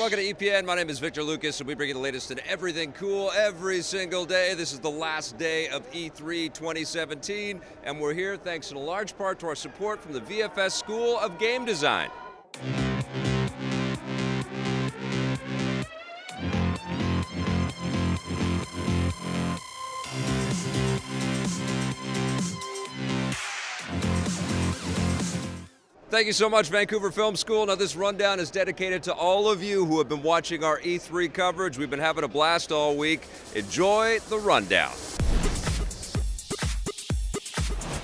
welcome to EPN. My name is Victor Lucas, and we bring you the latest in everything cool every single day. This is the last day of E3 2017, and we're here thanks in a large part to our support from the VFS School of Game Design. Thank you so much, Vancouver Film School. Now, this rundown is dedicated to all of you who have been watching our E3 coverage. We've been having a blast all week. Enjoy the rundown.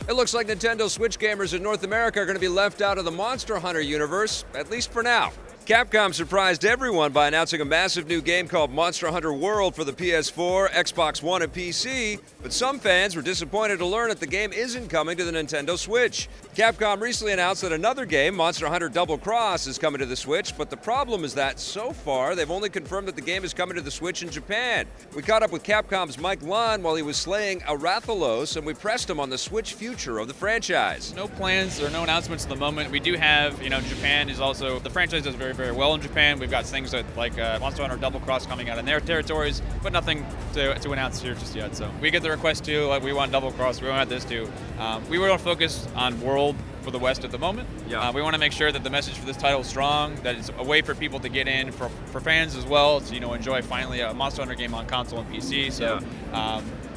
It looks like Nintendo Switch gamers in North America are going to be left out of the Monster Hunter universe, at least for now. Capcom surprised everyone by announcing a massive new game called Monster Hunter World for the PS4, Xbox One, and PC, but some fans were disappointed to learn that the game isn't coming to the Nintendo Switch. Capcom recently announced that another game, Monster Hunter Double Cross, is coming to the Switch, but the problem is that, so far, they've only confirmed that the game is coming to the Switch in Japan. We caught up with Capcom's Mike Lund while he was slaying a Rathalos, and we pressed him on the Switch future of the franchise. No plans or no announcements at the moment. We do have, Japan is also, the franchise does very well in Japan. We've got things like Monster Hunter Double Cross coming out in their territories, but nothing to announce here just yet. So we get the request too, like we want Double Cross, we want this too. We want to focus on World for the West at the moment. Yeah. We want to make sure that the message for this title is strong, that it's a way for people to get in, for fans as well, to enjoy finally a Monster Hunter game on console and PC. So.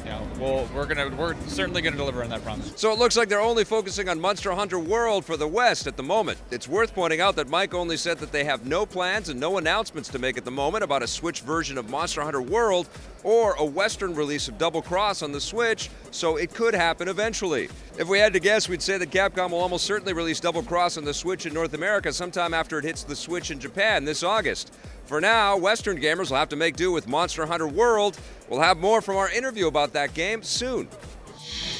Yeah. We're certainly gonna deliver on that promise. So it looks like they're only focusing on Monster Hunter World for the West at the moment. It's worth pointing out that Mike only said that they have no plans and no announcements to make at the moment about a Switch version of Monster Hunter World or a Western release of Double Cross on the Switch, so it could happen eventually. If we had to guess, we'd say that Capcom will almost certainly release Double Cross on the Switch in North America sometime after it hits the Switch in Japan this August. For now, Western gamers will have to make do with Monster Hunter World. We'll have more from our interview about that game soon.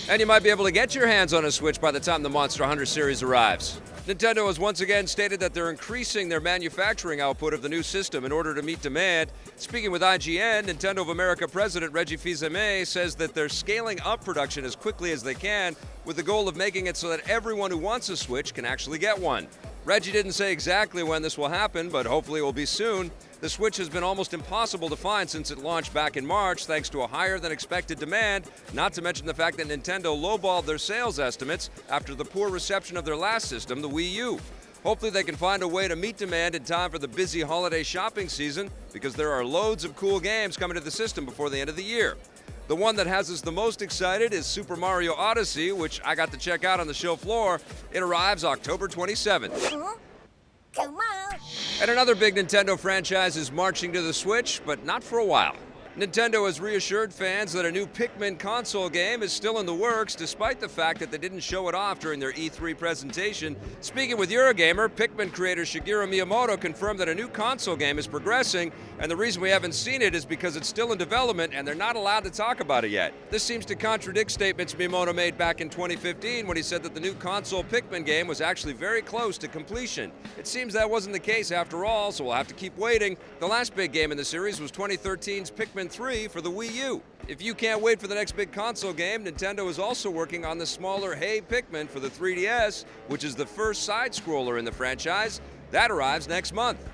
And you might be able to get your hands on a Switch by the time the Monster Hunter series arrives. Nintendo has once again stated that they're increasing their manufacturing output of the new system in order to meet demand. Speaking with IGN, Nintendo of America President Reggie Fils-Aimé says that they're scaling up production as quickly as they can with the goal of making it so that everyone who wants a Switch can actually get one. Reggie didn't say exactly when this will happen, but hopefully it will be soon. The Switch has been almost impossible to find since it launched back in March, thanks to a higher than expected demand, not to mention the fact that Nintendo lowballed their sales estimates after the poor reception of their last system, the Wii U. Hopefully they can find a way to meet demand in time for the busy holiday shopping season, because there are loads of cool games coming to the system before the end of the year. The one that has us the most excited is Super Mario Odyssey, which I got to check out on the show floor. It arrives October 27th. Come on. And another big Nintendo franchise is marching to the Switch, but not for a while. Nintendo has reassured fans that a new Pikmin console game is still in the works, despite the fact that they didn't show it off during their E3 presentation. Speaking with Eurogamer, Pikmin creator Shigeru Miyamoto confirmed that a new console game is progressing, and the reason we haven't seen it is because it's still in development and they're not allowed to talk about it yet. This seems to contradict statements Miyamoto made back in 2015 when he said that the new console Pikmin game was actually very close to completion. It seems that wasn't the case after all, so we'll have to keep waiting. The last big game in the series was 2013's Pikmin 3 for the Wii U. If you can't wait for the next big console game, Nintendo is also working on the smaller Hey Pikmin for the 3DS, which is the first side-scroller in the franchise. That arrives next month.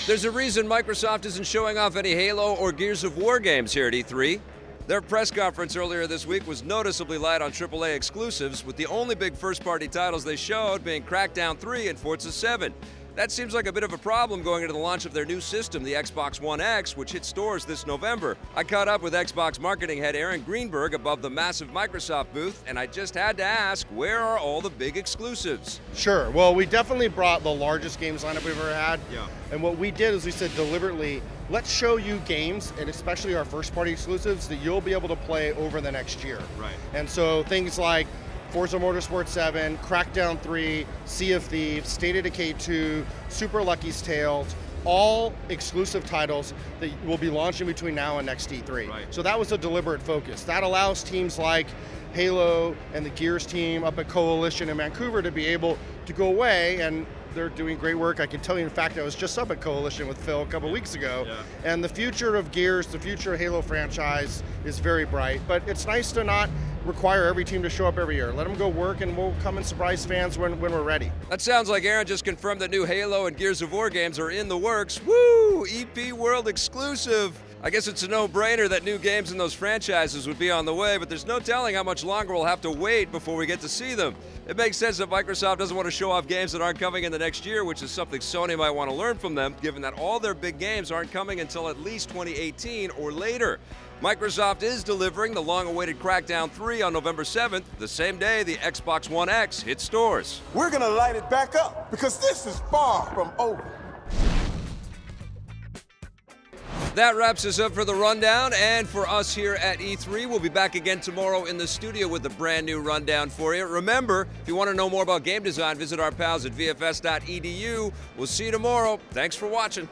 There's a reason Microsoft isn't showing off any Halo or Gears of War games here at E3. Their press conference earlier this week was noticeably light on AAA exclusives, with the only big first-party titles they showed being Crackdown 3 and Forza 7. That seems like a bit of a problem going into the launch of their new system, the Xbox One X, which hits stores this November. I caught up with Xbox marketing head Aaron Greenberg above the massive Microsoft booth, and I just had to ask, where are all the big exclusives? Sure. Well, we definitely brought the largest games lineup we've ever had. Yeah. And what we did is we said deliberately, let's show you games, and especially our first-party exclusives, that you'll be able to play over the next year. Right. And so things like Forza Motorsport 7, Crackdown 3, Sea of Thieves, State of Decay 2, Super Lucky's Tales, all exclusive titles that will be launching between now and next E3. Right. So that was a deliberate focus. That allows teams like Halo and the Gears team up at Coalition in Vancouver to be able to go away, and they're doing great work. I can tell you, in fact, I was just up at Coalition with Phil a couple weeks ago, and the future of Gears, the future of Halo franchise is very bright, but it's nice to not require every team to show up every year. Let them go work, and we'll come and surprise fans when we're ready. That sounds like Aaron just confirmed that new Halo and Gears of War games are in the works. Woo! EP World exclusive. I guess it's a no-brainer that new games in those franchises would be on the way, but there's no telling how much longer we'll have to wait before we get to see them. It makes sense that Microsoft doesn't want to show off games that aren't coming in the next year, which is something Sony might want to learn from them, given that all their big games aren't coming until at least 2018 or later. Microsoft is delivering the long-awaited Crackdown 3 on November 7th, the same day the Xbox One X hits stores. We're gonna light it back up, because this is far from over. That wraps us up for the rundown, and for us here at E3. We'll be back again tomorrow in the studio with a brand new rundown for you. Remember, if you want to know more about game design, visit our pals at VFS.edu. We'll see you tomorrow. Thanks for watching.